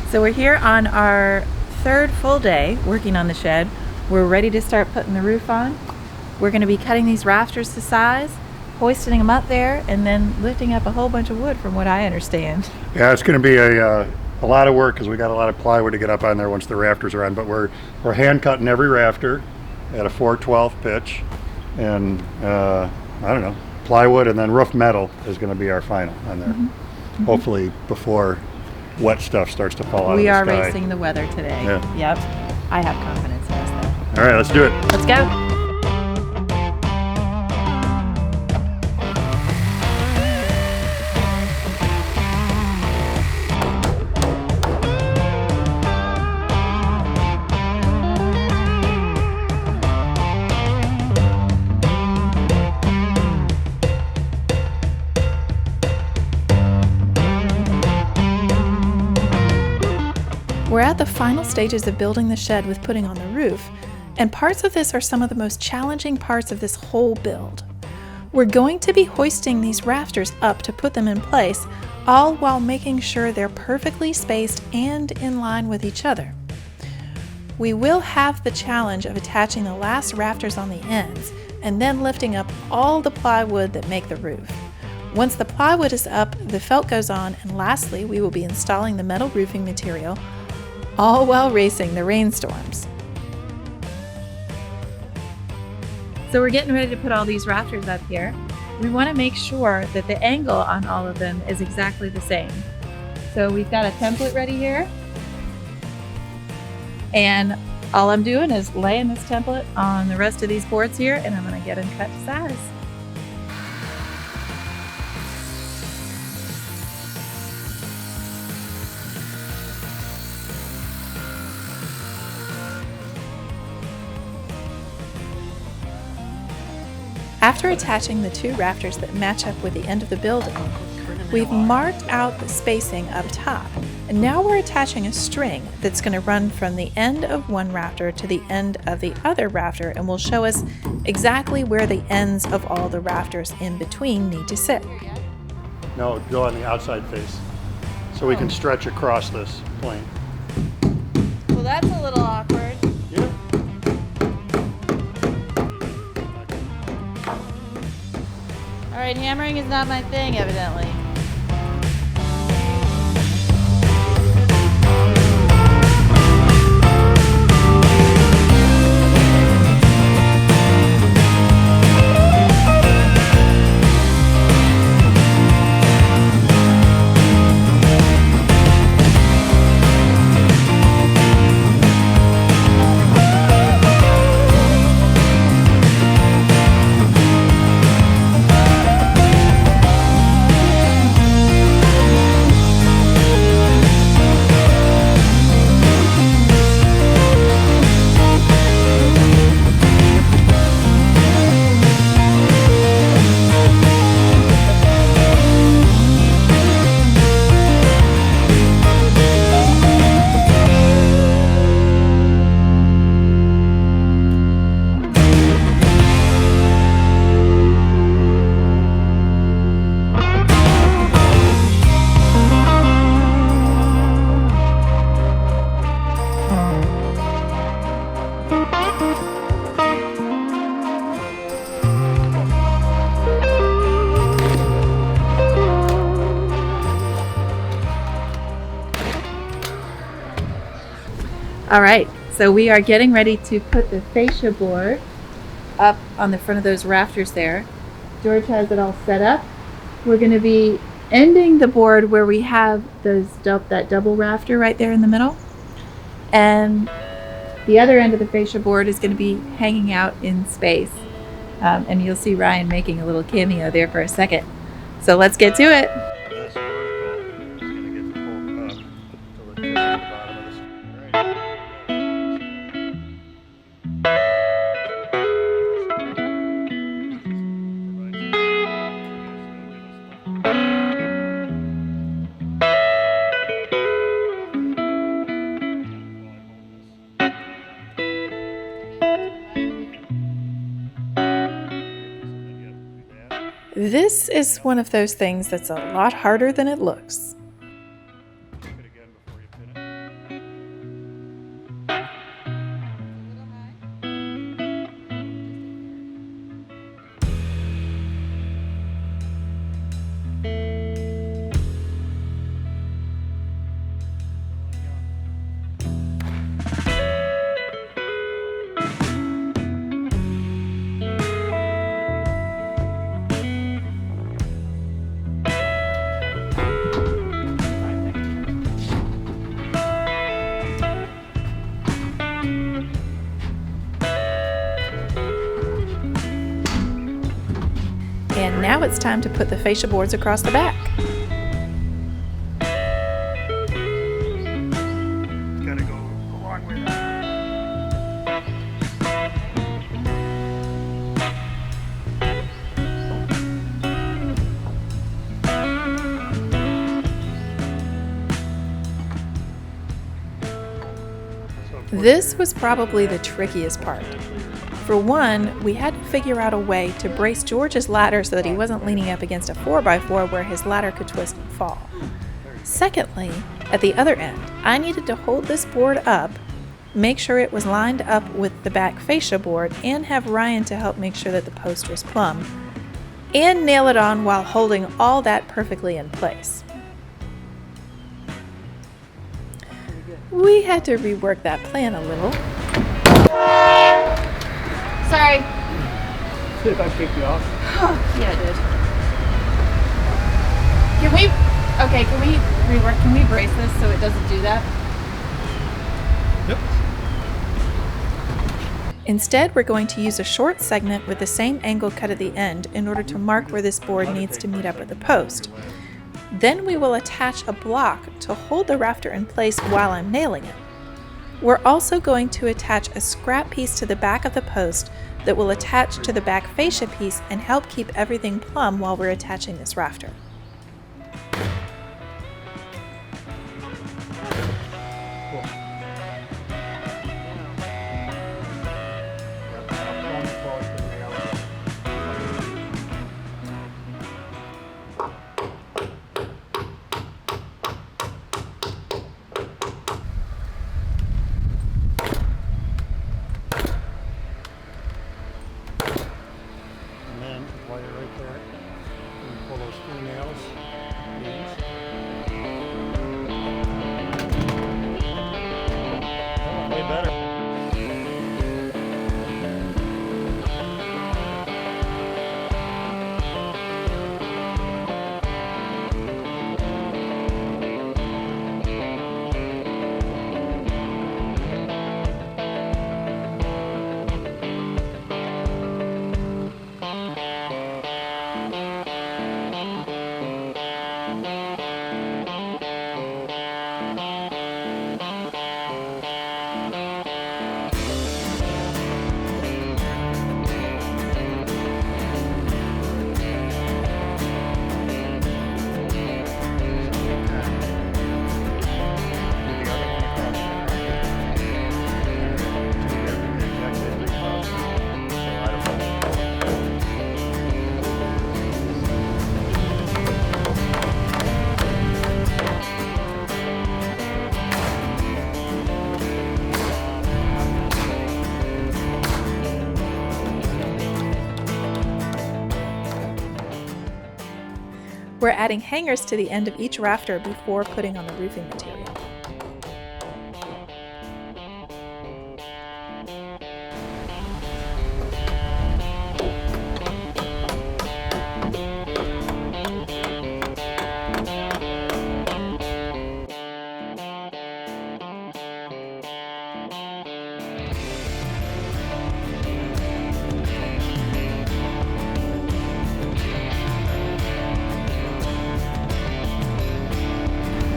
So we're here on our third full day working on the shed. We're ready to start putting the roof on. We're going to be cutting these rafters to size, hoisting them up there, and then lifting up a whole bunch of wood from what I understand. Yeah, it's going to be a lot of work because we got a lot of plywood to get up on there once the rafters are on, but we're hand cutting every rafter at a 4/12 pitch, and I don't know, plywood and then roof metal is going to be our final on there. Mm-hmm. Hopefully before wet stuff starts to fall out of the sky. We are racing the weather today. Yeah. Yep. I have confidence in us though. All right, let's do it. Let's go. We're at the final stages of building the shed with putting on the roof, and parts of this are some of the most challenging parts of this whole build. We're going to be hoisting these rafters up to put them in place, all while making sure they're perfectly spaced and in line with each other. We will have the challenge of attaching the last rafters on the ends and then lifting up all the plywood that make the roof. Once the plywood is up, the felt goes on, and lastly, we will be installing the metal roofing material, all while racing the rainstorms. So we're getting ready to put all these rafters up here. We want to make sure that the angle on all of them is exactly the same. So we've got a template ready here. And all I'm doing is laying this template on the rest of these boards here, and I'm going to get them cut to size. After attaching the two rafters that match up with the end of the building, we've marked out the spacing up top, and now we're attaching a string that's going to run from the end of one rafter to the end of the other rafter, and will show us exactly where the ends of all the rafters in between need to sit. No, go on the outside face so we can stretch across this plane. Well, that's a little awkward. Yeah. All right, hammering is not my thing, evidently. All right, so we are getting ready to put the fascia board up on the front of those rafters there. George has it all set up. We're going to be ending the board where we have that double rafter right there in the middle. And the other end of the fascia board is going to be hanging out in space. And you'll see Ryan making a little cameo there for a second. So let's get to it. This vertical is going to get pulled up until it gets to the bottom of this. Right. This is one of those things that's a lot harder than it looks. Look it again before you pin it. Now it's time to put the fascia boards across the back. Gotta go a long way down. This was probably the trickiest part. For one, we had to figure out a way to brace George's ladder so that he wasn't leaning up against a 4x4 where his ladder could twist and fall. Secondly, at the other end, I needed to hold this board up, make sure it was lined up with the back fascia board, and have Ryan to help make sure that the post was plumb, and nail it on while holding all that perfectly in place. We had to rework that plan a little. Sorry. If I kicked you off. Yeah, I did. Can we rework, can we brace this so it doesn't do that? Yep. Instead, we're going to use a short segment with the same angle cut at the end in order to mark where this board needs to meet up with the post. Then we will attach a block to hold the rafter in place while I'm nailing it. We're also going to attach a scrap piece to the back of the post that will attach to the back fascia piece and help keep everything plumb while we're attaching this rafter. While you're right there, you can pull those three nails. Oh, way better. We're adding hangers to the end of each rafter before putting on the roofing material.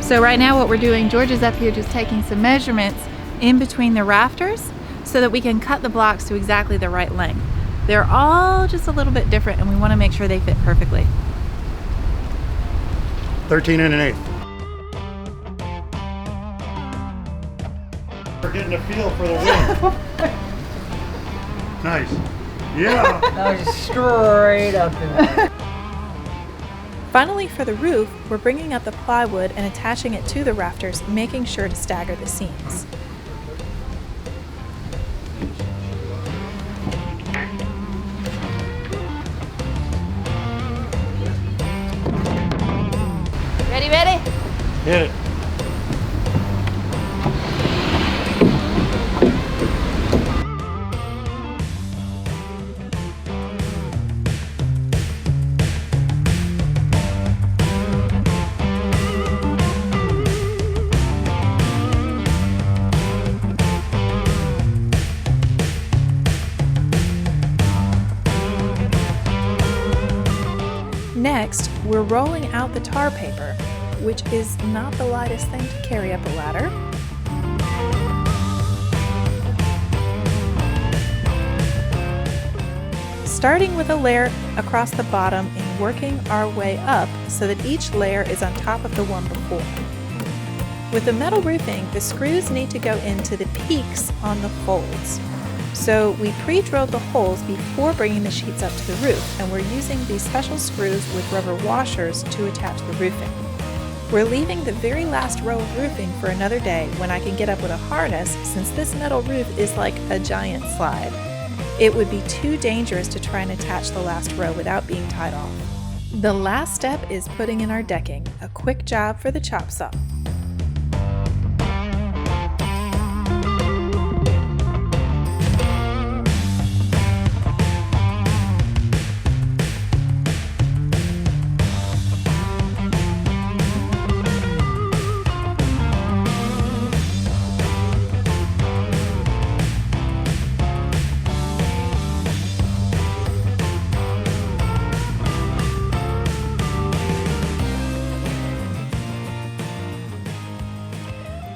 So right now what we're doing, George is up here just taking some measurements in between the rafters so that we can cut the blocks to exactly the right length. They're all just a little bit different and we want to make sure they fit perfectly. 13 and an eighth. We're getting a feel for the wind. Nice. Yeah. That was straight up in there. Finally, for the roof, we're bringing up the plywood and attaching it to the rafters, making sure to stagger the seams. Ready? Hit it. we're rolling out the tar paper, which is not the lightest thing to carry up a ladder. Starting with a layer across the bottom and working our way up so that each layer is on top of the one before. With the metal roofing, the screws need to go into the peaks on the folds. So we pre-drilled the holes before bringing the sheets up to the roof, and we're using these special screws with rubber washers to attach the roofing. We're leaving the very last row of roofing for another day when I can get up with a harness, since this metal roof is like a giant slide. It would be too dangerous to try and attach the last row without being tied off. The last step is putting in our decking, a quick job for the chop saw.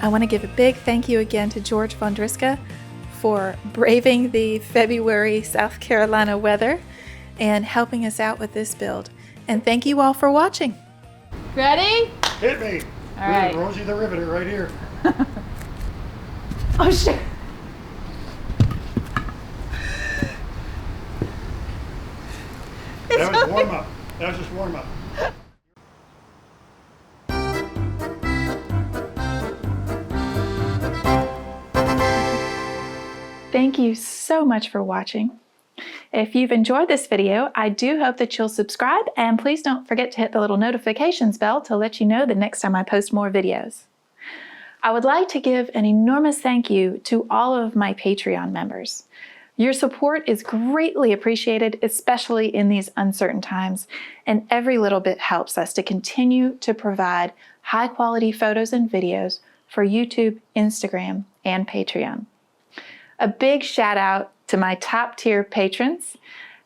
I want to give a big thank you again to George Vondriska for braving the February South Carolina weather and helping us out with this build. And thank you all for watching. Ready? Hit me. All right. Rosie the Riveter right here. Oh shit. That was warm up. That was just warm up. Thank you so much for watching. If you've enjoyed this video, I do hope that you'll subscribe, and please don't forget to hit the little notifications bell to let you know the next time I post more videos. I would like to give an enormous thank you to all of my Patreon members. Your support is greatly appreciated, especially in these uncertain times, and every little bit helps us to continue to provide high-quality photos and videos for YouTube, Instagram, and Patreon. A big shout out to my top tier patrons,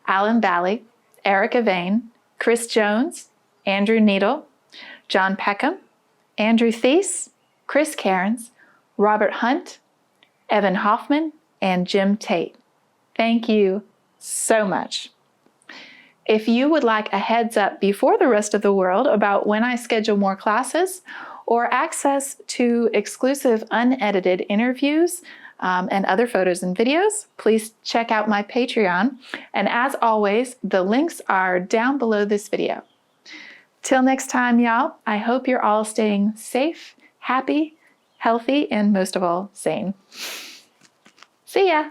Alan Bally, Erica Vane, Chris Jones, Andrew Needle, John Peckham, Andrew Thies, Chris Cairns, Robert Hunt, Evan Hoffman, and Jim Tate. Thank you so much. If you would like a heads up before the rest of the world about when I schedule more classes or access to exclusive unedited interviews, and other photos and videos, please check out my Patreon. And as always, the links are down below this video. Till next time, y'all, I hope you're all staying safe, happy, healthy, and most of all, sane. See ya!